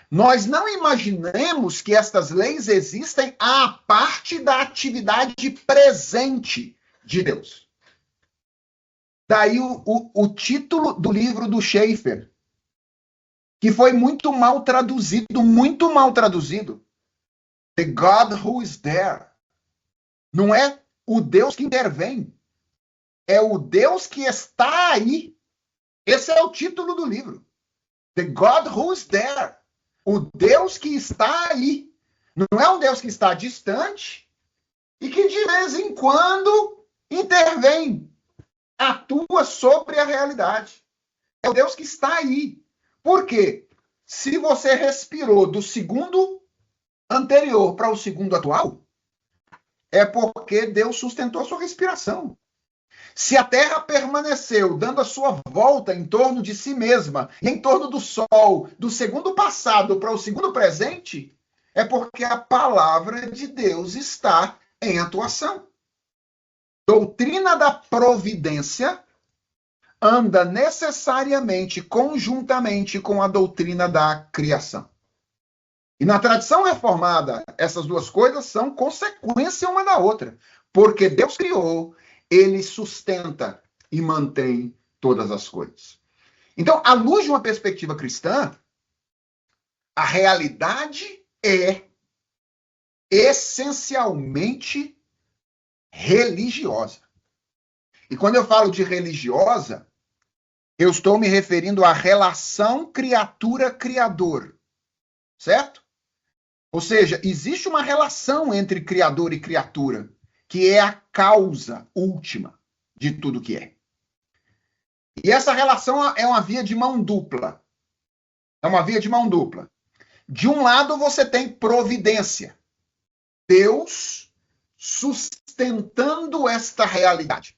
nós não imaginemos que estas leis existem à parte da atividade presente de Deus. Daí o título do livro do Schaeffer, que foi muito mal traduzido, muito mal traduzido. The God who is there. Não é o Deus que intervém, é o Deus que está aí. Esse é o título do livro. The God who is there. O Deus que está aí. Não é um Deus que está distante e que de vez em quando intervém, atua sobre a realidade. É o Deus que está aí. Por quê? Se você respirou do segundo anterior para o segundo atual, é porque Deus sustentou a sua respiração. Se a Terra permaneceu dando a sua volta em torno de si mesma, e em torno do Sol, do segundo passado para o segundo presente, é porque a palavra de Deus está em atuação. Doutrina da providência anda necessariamente, conjuntamente com a doutrina da criação. E na tradição reformada, essas duas coisas são consequência uma da outra. Porque Deus criou, ele sustenta e mantém todas as coisas. Então, à luz de uma perspectiva cristã, a realidade é essencialmente religiosa. E quando eu falo de religiosa, eu estou me referindo à relação criatura-criador, certo? Ou seja, existe uma relação entre criador e criatura, que é a causa última de tudo que é. E essa relação é uma via de mão dupla. É uma via de mão dupla. De um lado, você tem providência. Deus sustentando esta realidade.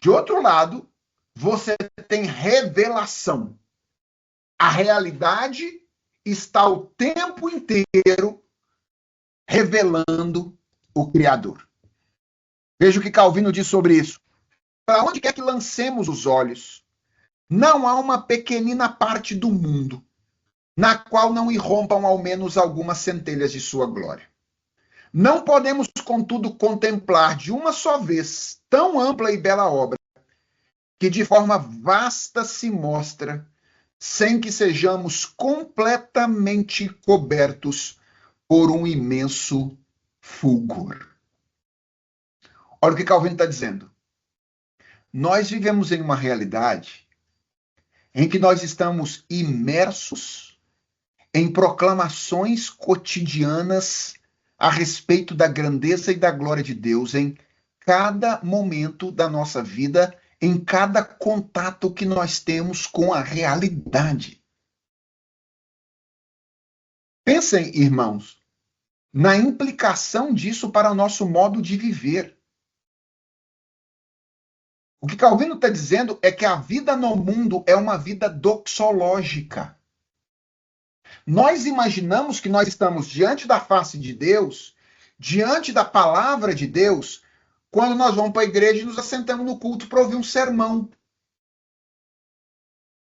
De outro lado, você tem revelação. A realidade está o tempo inteiro revelando o Criador. Veja o que Calvino diz sobre isso. Para onde quer que lancemos os olhos, não há uma pequenina parte do mundo na qual não irrompam ao menos algumas centelhas de sua glória. Não podemos, contudo, contemplar de uma só vez tão ampla e bela obra que de forma vasta se mostra, sem que sejamos completamente cobertos por um imenso fulgor. Olha o que Calvino está dizendo. Nós vivemos em uma realidade em que nós estamos imersos em proclamações cotidianas a respeito da grandeza e da glória de Deus em cada momento da nossa vida, em cada contato que nós temos com a realidade. Pensem, irmãos, na implicação disso para o nosso modo de viver. O que Calvino está dizendo é que a vida no mundo é uma vida doxológica. Nós imaginamos que nós estamos diante da face de Deus, diante da palavra de Deus, quando nós vamos para a igreja e nos assentamos no culto para ouvir um sermão.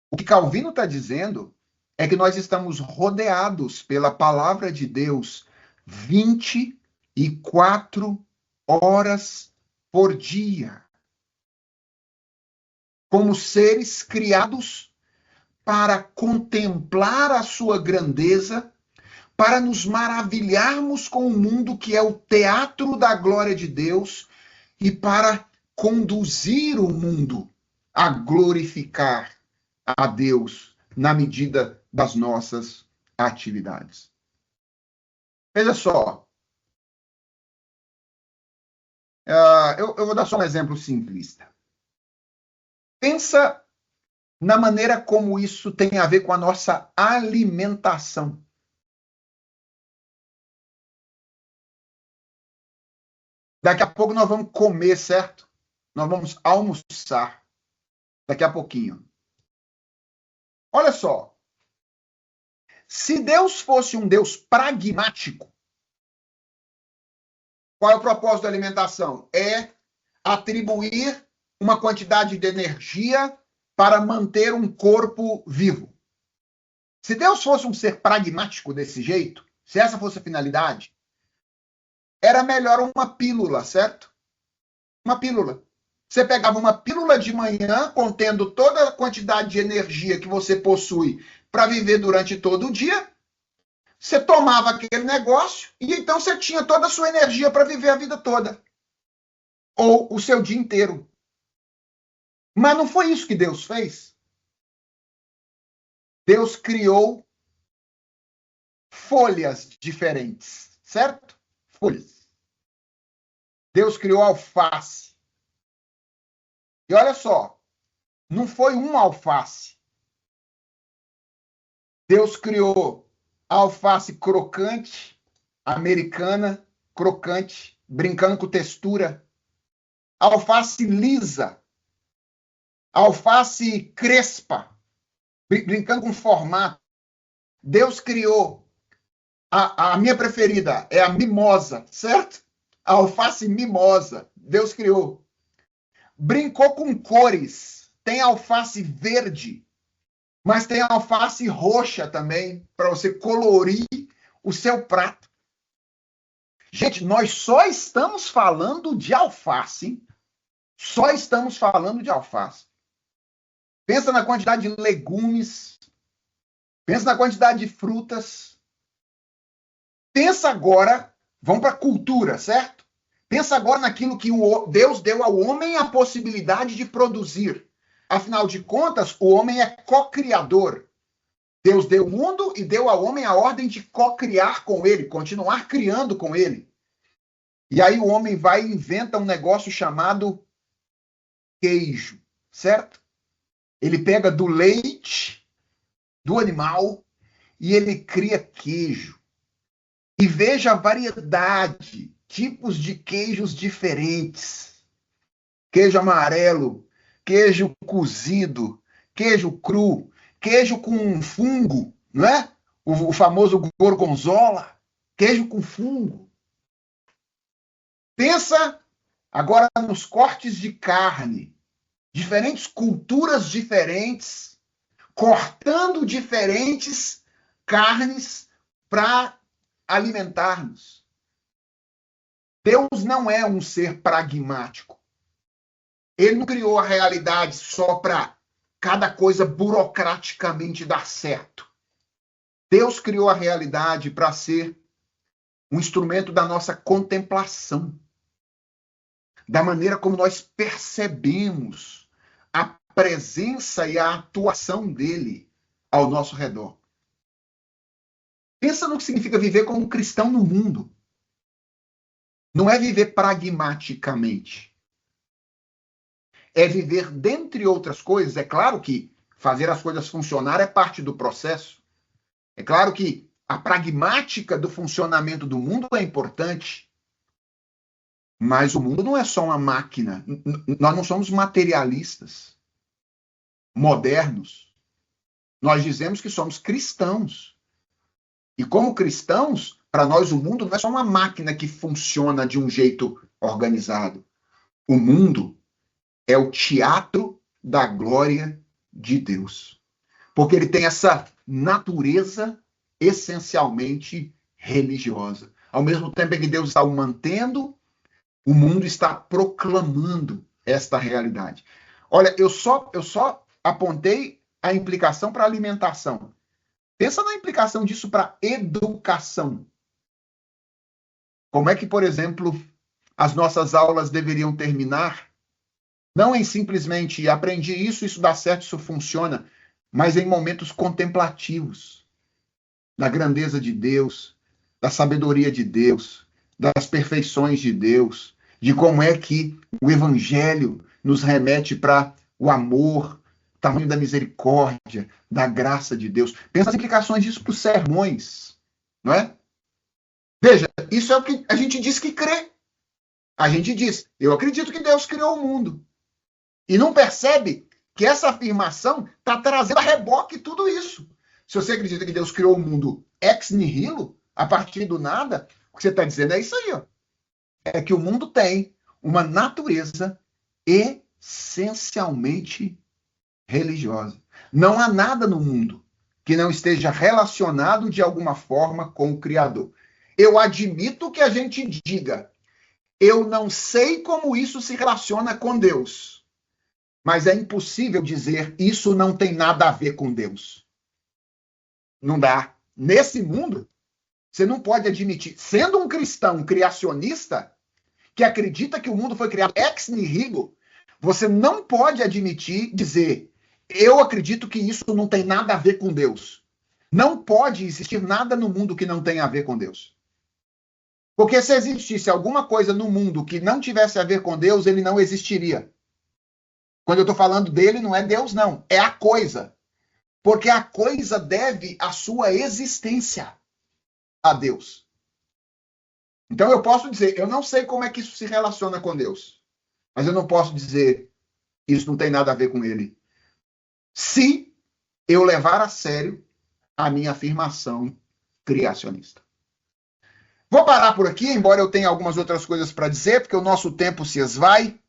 O que Calvino está dizendo é que nós estamos rodeados pela palavra de Deus 24 horas por dia. Como seres criados para contemplar a sua grandeza, para nos maravilharmos com o mundo que é o teatro da glória de Deus e para conduzir o mundo a glorificar a Deus na medida das nossas atividades. Veja só, eu vou dar só um exemplo simplista. Pensa na maneira como isso tem a ver com a nossa alimentação. Daqui a pouco nós vamos comer, certo? Nós vamos almoçar daqui a pouquinho. Olha só. Se Deus fosse um Deus pragmático, qual é o propósito da alimentação? É atribuir uma quantidade de energia para manter um corpo vivo. Se Deus fosse um ser pragmático desse jeito, se essa fosse a finalidade, era melhor uma pílula, certo? Uma pílula. Você pegava uma pílula de manhã contendo toda a quantidade de energia que você possui para viver durante todo o dia. Você tomava aquele negócio e então você tinha toda a sua energia para viver a vida toda. Ou o seu dia inteiro. Mas não foi isso que Deus fez. Deus criou folhas diferentes, certo? Folhas. Deus criou alface. E olha só, não foi uma alface. Deus criou a alface crocante, americana, crocante, brincando com textura. A alface lisa. A alface crespa, brincando com formato. Deus criou. A minha preferida é a mimosa, certo? A alface mimosa. Deus criou. Brincou com cores. Tem alface verde, mas tem alface roxa também, para você colorir o seu prato. Gente, nós só estamos falando de alface, hein? Só estamos falando de alface. Pensa na quantidade de legumes, pensa na quantidade de frutas. Pensa agora, vamos para a cultura, certo? Pensa agora naquilo que Deus deu ao homem a possibilidade de produzir. Afinal de contas, o homem é co-criador. Deus deu o mundo e deu ao homem a ordem de co-criar com ele, continuar criando com ele. E aí o homem vai e inventa um negócio chamado queijo, certo? Ele pega do leite do animal e ele cria queijo. E veja a variedade, tipos de queijos diferentes. Queijo amarelo, queijo cozido, queijo cru, queijo com fungo, não é? O famoso gorgonzola, queijo com fungo. Pensa agora nos cortes de carne, diferentes culturas diferentes, cortando diferentes carnes para alimentar-nos. Deus não é um ser pragmático. Ele não criou a realidade só para cada coisa burocraticamente dar certo. Deus criou a realidade para ser um instrumento da nossa contemplação, da maneira como nós percebemos a presença e a atuação dele ao nosso redor. Pensa no que significa viver como um cristão no mundo. Não é viver pragmaticamente. É viver, dentre outras coisas, é claro que fazer as coisas funcionar é parte do processo. É claro que a pragmática do funcionamento do mundo é importante. Mas o mundo não é só uma máquina. Nós não somos materialistas, modernos. Nós dizemos que somos cristãos. E como cristãos, para nós o mundo não é só uma máquina que funciona de um jeito organizado. O mundo é o teatro da glória de Deus. Porque ele tem essa natureza essencialmente religiosa. Ao mesmo tempo que Deus está o mantendo, o mundo está proclamando esta realidade. Olha, eu só apontei a implicação para a alimentação. Pensa na implicação disso para a educação. Como é que, por exemplo, as nossas aulas deveriam terminar? Não em simplesmente aprendi isso, isso dá certo, isso funciona, mas em momentos contemplativos, da grandeza de Deus, da sabedoria de Deus, das perfeições de Deus, de como é que o Evangelho nos remete para o amor, tamanho da misericórdia, da graça de Deus. Pensa nas implicações disso para os sermões, não é? Veja, isso é o que a gente diz que crê. A gente diz, eu acredito que Deus criou o mundo. E não percebe que essa afirmação está trazendo a reboque tudo isso. Se você acredita que Deus criou o mundo ex nihilo, a partir do nada, o que você está dizendo é isso aí, ó. É que o mundo tem uma natureza essencialmente religiosa. Não há nada no mundo que não esteja relacionado de alguma forma com o Criador. Eu admito que a gente diga, eu não sei como isso se relaciona com Deus, mas é impossível dizer isso não tem nada a ver com Deus. Não dá. Nesse mundo, você não pode admitir, sendo um cristão criacionista, que acredita que o mundo foi criado ex nihilo, você não pode admitir, dizer, eu acredito que isso não tem nada a ver com Deus. Não pode existir nada no mundo que não tenha a ver com Deus. Porque se existisse alguma coisa no mundo que não tivesse a ver com Deus, ele não existiria. Quando eu estou falando dele, não é Deus, não. É a coisa. Porque a coisa deve a sua existência a Deus. Então eu posso dizer, eu não sei como é que isso se relaciona com Deus, mas eu não posso dizer isso não tem nada a ver com ele. Se eu levar a sério a minha afirmação criacionista. Vou parar por aqui, embora eu tenha algumas outras coisas para dizer, porque o nosso tempo se esvai.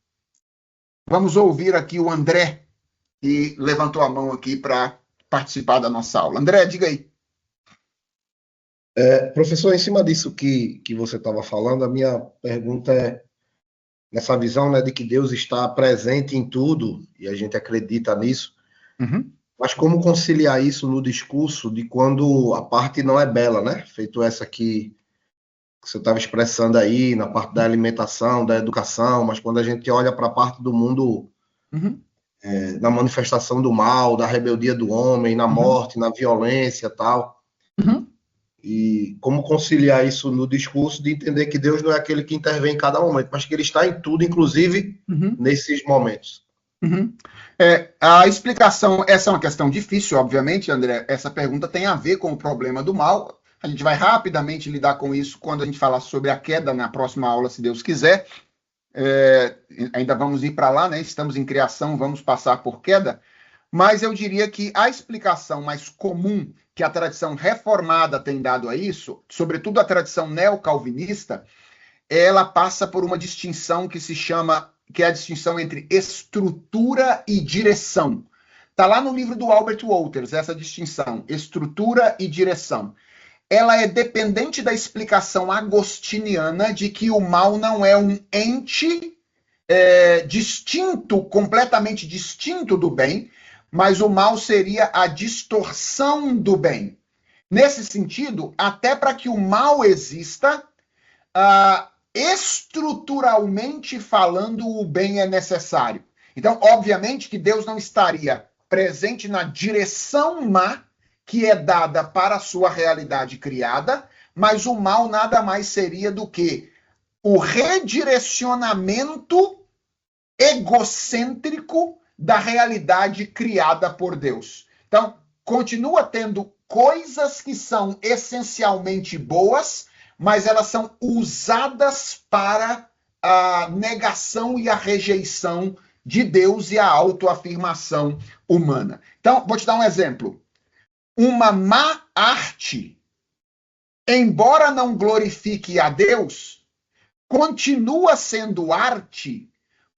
Vamos ouvir aqui o André, que levantou a mão aqui para participar da nossa aula. André, diga aí. Professor, em cima disso que você estava falando, a minha pergunta é, nessa visão, né, de que Deus está presente em tudo, e a gente acredita nisso, mas como conciliar isso no discurso de quando a parte não é bela, né? Feito essa que você estava expressando aí, na parte da alimentação, da educação, mas quando a gente olha para a parte do mundo, na manifestação do mal, da rebeldia do homem, na morte, na violência e tal, e como conciliar isso no discurso de entender que Deus não é aquele que intervém em cada momento, mas que ele está em tudo, inclusive nesses momentos. A explicação, essa é uma questão difícil, obviamente, André. Essa pergunta tem a ver com o problema do mal. A gente vai rapidamente lidar com isso quando a gente falar sobre a queda na próxima aula, se Deus quiser. Ainda vamos ir para lá, né? Estamos em criação, vamos passar por queda. Mas eu diria que a explicação mais comum que a tradição reformada tem dado a isso, sobretudo a tradição neocalvinista, ela passa por uma distinção que se chama, que é a distinção entre estrutura e direção. Está lá no livro do Albert Wolters, essa distinção, estrutura e direção. Ela é dependente da explicação agostiniana de que o mal não é um ente distinto, completamente distinto do bem, mas o mal seria a distorção do bem. Nesse sentido, até para que o mal exista, estruturalmente falando, o bem é necessário. Então, obviamente que Deus não estaria presente na direção má que é dada para a sua realidade criada, mas o mal nada mais seria do que o redirecionamento egocêntrico da realidade criada por Deus. Então, continua tendo coisas que são essencialmente boas, mas elas são usadas para a negação e a rejeição de Deus e a autoafirmação humana. Então, vou te dar um exemplo. Uma má arte, embora não glorifique a Deus, continua sendo arte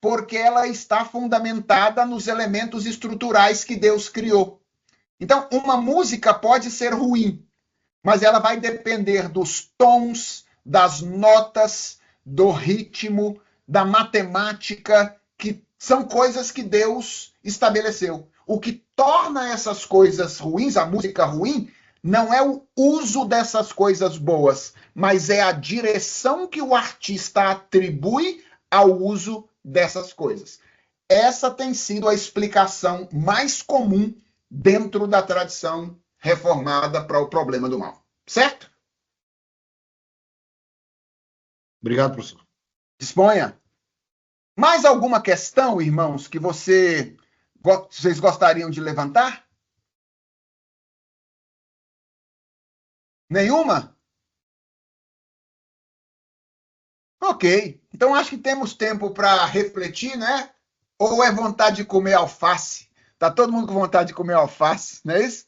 porque ela está fundamentada nos elementos estruturais que Deus criou. Então, uma música pode ser ruim, mas ela vai depender dos tons, das notas, do ritmo, da matemática, que são coisas que Deus estabeleceu. O que torna essas coisas ruins, a música ruim, não é o uso dessas coisas boas, mas é a direção que o artista atribui ao uso dessas coisas. Essa tem sido a explicação mais comum dentro da tradição reformada para o problema do mal. Certo? Obrigado, professor. Disponha. Mais alguma questão, irmãos, que vocês gostariam de levantar? Nenhuma? Ok. Então acho que temos tempo para refletir, né? Ou é vontade de comer alface? Tá todo mundo com vontade de comer alface, não é isso?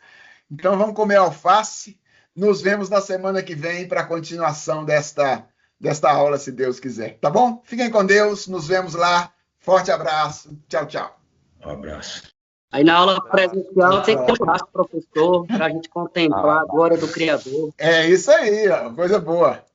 Então vamos comer alface. Nos vemos na semana que vem para a continuação desta aula, se Deus quiser. Tá bom? Fiquem com Deus. Nos vemos lá. Forte abraço. Tchau, tchau. Um abraço. Aí na aula presencial tem que ter um abraço, professor, para a gente contemplar a glória do Criador. É isso aí, ó, coisa boa.